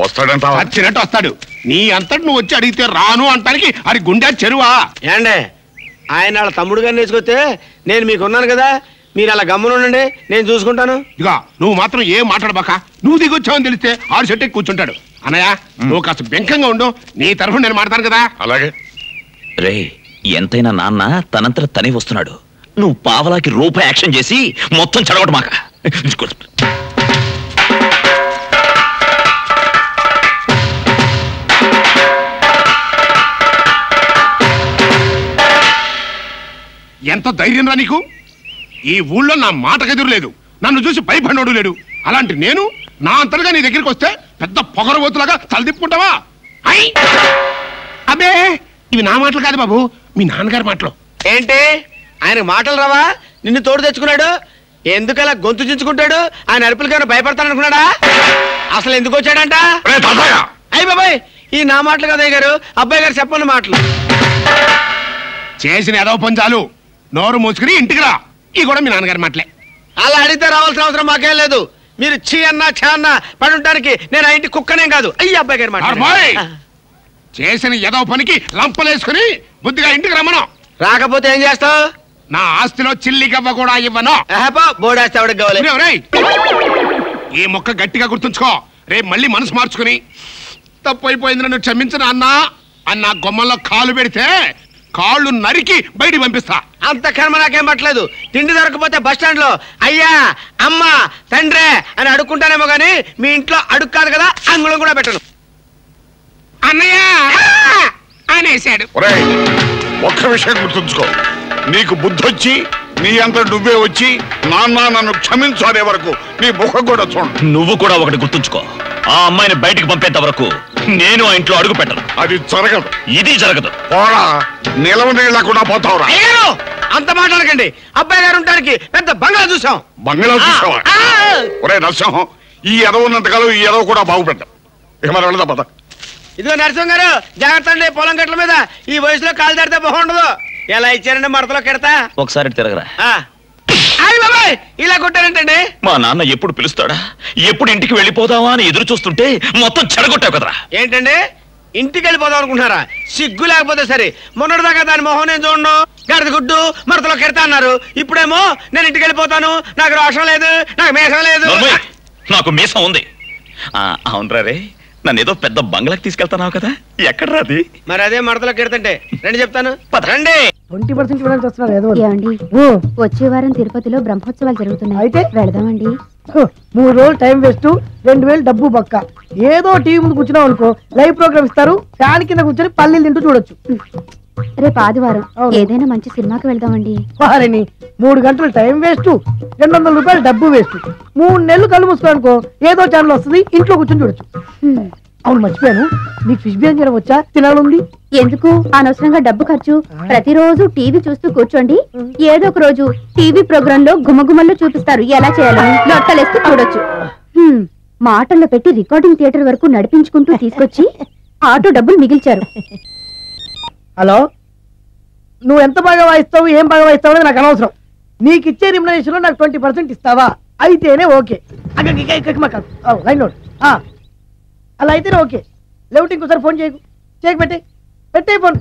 వస్తాడంట వచ్చినట్టు వస్తాడు. నీ అంతటి నువ్వు వచ్చి అడిగితే రాను అంటానికి అది గుండె చెరువా? ఏండే ఆయన వాళ్ళ తమ్ముడు గారిని వేసుకొస్తే నేను మీకున్నాను కదా, మీరు అలా గమ్మునుండండి, నేను చూసుకుంటాను. ఇక నువ్వు మాత్రం ఏం మాట్లాడబాక. నువ్వు దిగొచ్చావని తెలిస్తే ఆడు చెట్టు కూర్చుంటాడు. అన్నయ్య నువ్వు కాస్త బెంకంగా ఉండు, నీ తరఫున నేను మాట్లాడతాను కదా. అలాగే రే, ఎంతైనా నాన్న తనంతట తనే వస్తున్నాడు. నువ్వు పావలాకి రూపాయి యాక్షన్ చేసి మొత్తం చెడగొట్టు మాక. ఎంత ధైర్యం రా నీకు? ఈ ఊళ్ళో నా మాటకెదురు లేదు, నన్ను చూసి భయపడినోడు లేడు. అలాంటి నేను నా అంతలుగా నీ దగ్గరికి వస్తే పెద్ద పొగరబోతులాగా తలదిప్పుకుంటావా? అబ్బే, ఇవి నా మాటలు కాదు బాబు, మీ నాన్నగారి మాటలు. ఏంటి ఆయన మాటలు రావా? నిన్ను తోడు తెచ్చుకున్నాడు, ఎందుకలా గొంతు చించుకుంటాడు? ఆయన అరుపులకైనా భయపడతాననుకున్నాడా? అసలు ఎందుకు వచ్చాడంట? అయ్యి బాబాయ్, ఈ నా మాటలు కదా గారు, అబ్బాయి గారు చెప్పండి మాటలు. చేసిన ఏదో పంచాలు, నోరు మూసుకుని ఇంటికి రా. ఈ కూడా మీ నాన్నగారి మాటలే. అలా అడిగితే రావాల్సిన అవసరం మాకేం లేదు. మీరు చీ అన్నా ఛా అన్నా పడుంటానికి నేను ఆ ఇంటి కుక్కనేం కాదు. అయ్యి అబ్బాయి గారి మాట. చేసిన ఏదో పనికి లంపలేసుకుని బుద్ధిగా ఇంటికి రమ్మను. రాకపోతే ఏం చేస్తావు? నా ఆస్తిలో చిల్లి గవ్వ కూడా ఇవ్వను. బోడేస్తే ఎవరికి కావాలి? ఈ మొక్క గట్టిగా గుర్తుంచుకో. రేపు మళ్ళీ మనసు మార్చుకుని తప్పు అయిపోయింది నన్ను క్షమించిన అన్నా అన్న గొమ్మల్లో కాలు పెడితే కాళ్ళు నరికి బయటికి పంపిస్తా. అంత కర్మ నాకేం పట్టలేదు. తిండి దొరకపోతే బస్ స్టాండ్ లో అయ్యా అమ్మ తండ్రే అని అడుక్కుంటానేమో గానీ మీ ఇంట్లో అడుగు కాదు కదా, అంగుళం కూడా పెట్టను. అన్నయ్య అనేసాడు. ఒక్క విషయం గుర్తుంచుకో, నీకు బుద్ధొచ్చి నీ అంత నువ్వే వచ్చి నాన్న నన్ను క్షమించు అనే వరకు నీ ముఖం కూడా చూడు. నువ్వు కూడా ఒకటి గుర్తుంచుకో, ఆ అమ్మాయిని బయటికి పంపేంత వరకు నేను ఆ ఇంట్లో అడుగు పెట్టను. అది జరగదు. ఇది జరగదు. పోరా, నిలవ నీళ్ళకుండా పోతావురా. అంత మాట్లాడకండి. అబ్బాయి గారు ఉండడానికి పెద్ద బంగ్లా చూసాం. బంగ్లా చూసావా? ఒరే నరసింహం, ఈ ఎదవ ఉన్నంతకాలం ఈ ఎదవ కూడా బాగుపడ్డాం. ఇక మనం వెళదాం పద. ఇదిగో నరసింహం గారు, జాగ్రత్త అండి, పొలం గట్ల మీద ఈ వయసులో కాలు దాడితే బాగుండదు. ఎలా ఇచ్చారండి మడతలో కెడతా? ఒకసారి తిరగరా. ఇలా కొట్టారంటండి. మా నాన్న ఎప్పుడు పిలుస్తాడా, ఎప్పుడు ఇంటికి వెళ్ళిపోదావా అని ఎదురు చూస్తుంటే మొత్తం చెడగొట్టావు కదరా. ఏంటండి ఇంటికి వెళ్ళిపోదాం అనుకుంటున్నారా? సిగ్గు లేకపోతే సరే. మొన్నటిదాకా దాని మొహం నేను చూడను, గడిద గుడ్డు మడతలో కెడతా అన్నారు. ఇప్పుడేమో నేను ఇంటికి వెళ్ళిపోతాను, నాకు రోషం లేదు, నాకు మీసం లేదు. నాకు మీసం ఉంది. అవునరా రే, నన్ను ఏదో పెద్ద బంగ్లాకి తీసుకెళ్తానావు కదా, ఎక్కడ రాది? మరి అదే మడతలో కెడతంటే రండి చెప్తాను. రండి. 20% ఇవ్వడానికి వస్తున్నారు. వచ్చే వారం తిరుపతిలో బ్రహ్మోత్సవాలు జరుగుతున్నాయి, అయితే వెళదామండి. 3 రోజులు టైం వేస్ట్, 2000 డబ్బు బక్క. ఏదో టీవీ ముందు కూర్చున్నావు అనుకో, లైవ్ ప్రోగ్రామ్ ఇస్తారు, ఫ్యాన్ కింద కూర్చొని పల్లీలు తింటూ చూడొచ్చు. రేపు ఆదివారం ఏదైనా మంచి సినిమాకి వెళ్దామండి. వారిని 3 గంటలు టైం వేస్ట్, 200 రూపాయలు డబ్బు వేస్ట్. 3 నెలలు కళ్ళు మూసుకోనుకో, ఏదో ఛానల్ వస్తుంది, ఇంట్లో కూర్చొని చూడొచ్చు. అవును మర్చిపోయాను, నీకు ఫిష్ బిర్యానీ చేయడం వచ్చా? తినాలుంది. ఎందుకు అనవసరంగా డబ్బు ఖర్చు? ప్రతిరోజు టీవీ చూస్తూ కూర్చోండి, ఏదో ఒక రోజు టీవీ ప్రోగ్రామ్ లో గుమ్మగుమ్మల్లో చూపిస్తారు ఎలా చేయాలో, లొట్టలేస్తూ చూడొచ్చు. మాటల్లో పెట్టి రికార్డింగ్ థియేటర్ వరకు నడిపించుకుంటూ తీసుకొచ్చి ఆటో డబ్బులు మిగిల్చారు. హలో, నువ్వు ఎంత బాగా వాయిస్తావు, ఏం బాగా వాయిస్తావు అనేది నాకు అనవసరం. నీకు ఇచ్చే రిమ్యునరేషన్ లో నాకు 20% ఇస్తావా? అయితేనే ఓకే. లైన్ లోడ్ అలా అయితేనే ఓకే. లేవుటి ఇంకోసారి ఫోన్ చేయకు, పెట్టే ఫోన్.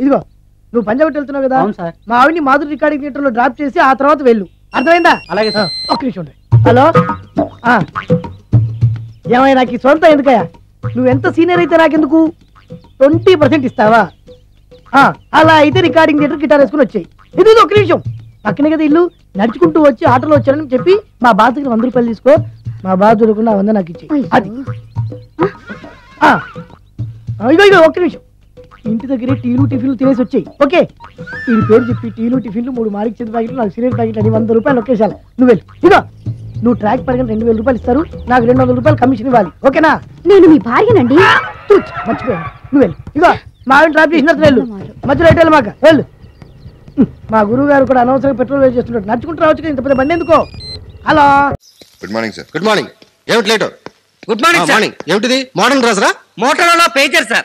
ఇదిగో నువ్వు పంజాబ్ వెళ్తున్నావు కదా, మా ఆవిడ్ని మాధురి రికార్డింగ్ థియేటర్ లో డ్రాప్ చేసి ఆ తర్వాత వెళ్ళు, అర్థమైందా? అలాగే సార్. ఒక్క నిమిషం ఉండే. హలో, ఏమైనా నాకు సొంత ఎందుకయ్యా? నువ్వు ఎంత సీనియర్ అయితే నాకెందుకు? 20% ఇస్తావా? అలా అయితే రికార్డింగ్ థియేటర్ గిటార్ వేసుకుని వచ్చాయి. ఇది ఒక్క నిమిషం, పక్కనే కదా ఇల్లు, నడుచుకుంటూ వచ్చి ఆటోలో వచ్చానని చెప్పి మా బాస్ దగ్గర 100 రూపాయలు తీసుకో. మా బాస్ దొరకకుండా 100 నాకు ఇచ్చి. అది ఇగో ఒక్క నిమిషం, ఇంటి దగ్గరే టీలు టిఫిన్లు తినేసి వచ్చాయి. ఓకే, ఈ పేరు చెప్పి టీలు టిఫిన్లు 3 మారిక్ చేతి ప్యాకెట్లు, 4 సిగరెట్ ప్యాకెట్లు అని 100 రూపాయలు ఒకేసారి. నువ్వు వెళ్ళు. ఇగో నువ్వు ట్రాక్ పరంగా 2000 రూపాయలు ఇస్తారు, నాకు 200 రూపాయలు కమిషన్ ఇవ్వాలి. ఓకేనా? నేను మీ భార్యనండి. మర్చిపోయాను, నువ్వు వెళ్ళు. ఇగో మా ఆవిడ డ్రాప్ చేసిన వెళ్ళు, మధ్యలో ఎటు మాక వెళ్ళు. మా గురువు గారు కూడా అనవసరంగా పెట్రోల్ వేస్ట్ చేస్తున్నాడు, నడుచుకుంటూ రావచ్చు, ఇంత పెద్ద బండి ఎందుకో. Hello, good morning sir. Good morning. ఏమిటి లేటు? Good morning morning. ఏమిటిది? మోడర్న్ డ్రెస్ రా? మోటార్ పేచర్ సార్.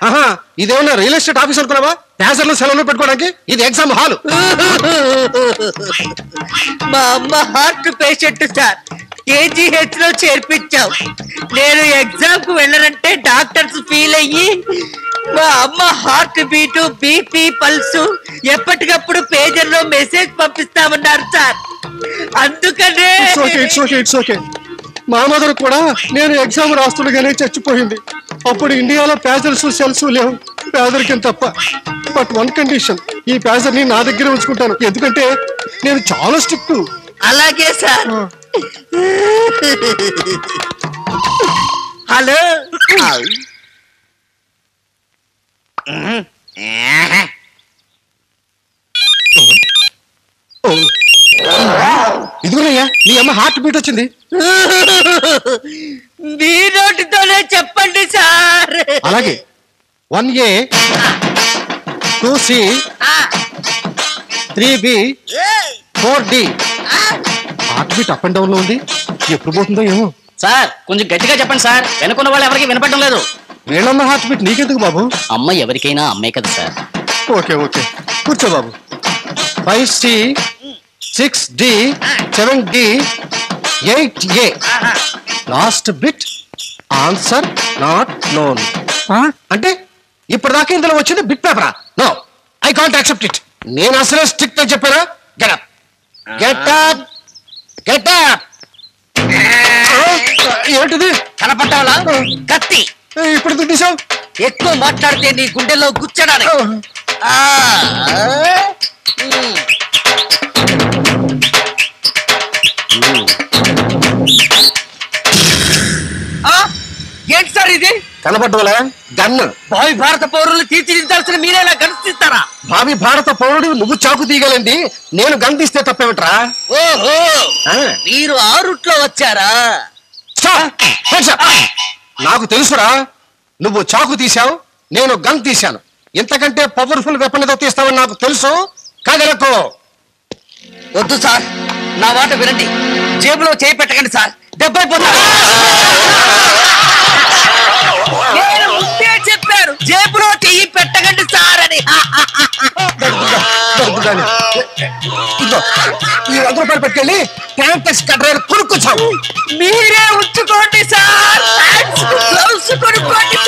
ఇదేమన్నా రియల్ ఎస్టేట్ ఆఫీస్ అనుకున్నావా? ప్యాసర్లు సెలవులు పెట్టుకోవడానికి? ఇది ఎగ్జామ్ హాల్. మా అమ్మ హార్ట్ పేషెంట్ సార్, కేజీహెచ్ లో చేర్పించావు. నేను ఎగ్జామ్ కు వెళ్ళనంటే డాక్టర్స్ ఫీల్ అయ్యి మా అమ్మ హార్ట్ బీటు బీపీ పల్సు ఎప్పటికప్పుడు పేజర్ లో మెసేజ్ పంపిస్తామన్నారు సార్. అందుకనే ఇట్స్ ఓకే. మా మదర్ కూడా నేను ఎగ్జామ్ రాస్తుండగానే చచ్చిపోయింది. అప్పుడు ఇండియాలో పేజర్స్ సెల్స్ లేవు, పేదరికం తప్ప. బట్ వన్ కండిషన్, ఈ పేజర్ ని నా దగ్గర ఉంచుకుంటాను, ఎందుకంటే నేను చాలా స్ట్రిక్ట్. అలాగే సార్. హలో, ఇదిగోనయ్యా నీ అమ్మ హార్ట్ బీట్ వచ్చింది. మీ నోటితోనే చెప్పండి సార్. అలాగే 1A 2C 3B 4D. Heart beat up and down లో ఉంది, ఎప్పుడు పోతుందో ఏమో. సార్ కొంచెం గట్టిగా చెప్పండి సార్, వెనుకున్న వాళ్ళు ఎవరికి వినపడడం లేదు. వీళ్ళమ్మ హార్ట్ బీట్ నీకెందుకు బాబు? అమ్మ ఎవరికైనా అమ్మే కదా సార్. ఓకే కూర్చో బాబు. 5C 6D 7D 8A. Last bit answer not known. అంటే ఇప్పటిదాకా ఇందులో వచ్చింది బిట్ పేపరా? No, I can't accept it. నేను అసలే స్ట్రిక్ట్ అని చెప్పారా? Get up. ఏంటిది? కనపడ్డావా? కత్తి. ఇప్పుడు ఎందుకు తీసావు? ఎక్కువ మాట్లాడితే నీ గుండెల్లో గుచ్చడానికి. ఏంటి సార్ ఇది? కనపడ్డవలే గన్ను. భావి భారత పౌరులు తీర్చిదిద్దాల్సిన మీరేలా గణిస్తారా? భావి భారత పౌరుడు నువ్వు చాకు తీయగలండి, నేను గన్ తీస్తే తప్పేమిట్రా? ఓహో, మీరు ఆ రూట్ లో వచ్చారా? నాకు తెలుసురా, నువ్వు చాకు తీశావు, నేను గన్ తీశాను. ఇంతకంటే పవర్ఫుల్ వెపన్ ఏదో తీస్తావని నాకు తెలుసు. కాదనుకో. వద్దు సార్, నా మాట వినండి. జేబులో చేయి పెట్టకండి సార్, దెబ్బైపోతారు. నేను ముందే చెప్పాను, జేబులో చెయ్యి పెట్టకండి సార్ అని. ఈ 100 రూపాయలు పెట్టుకెళ్ళి ట్యాంక్స్ కట్టారు కొనుక్కొచ్చావు. మీరే ఉంచుకోండి సార్, గ్లౌస్ కొనుక్కోండి.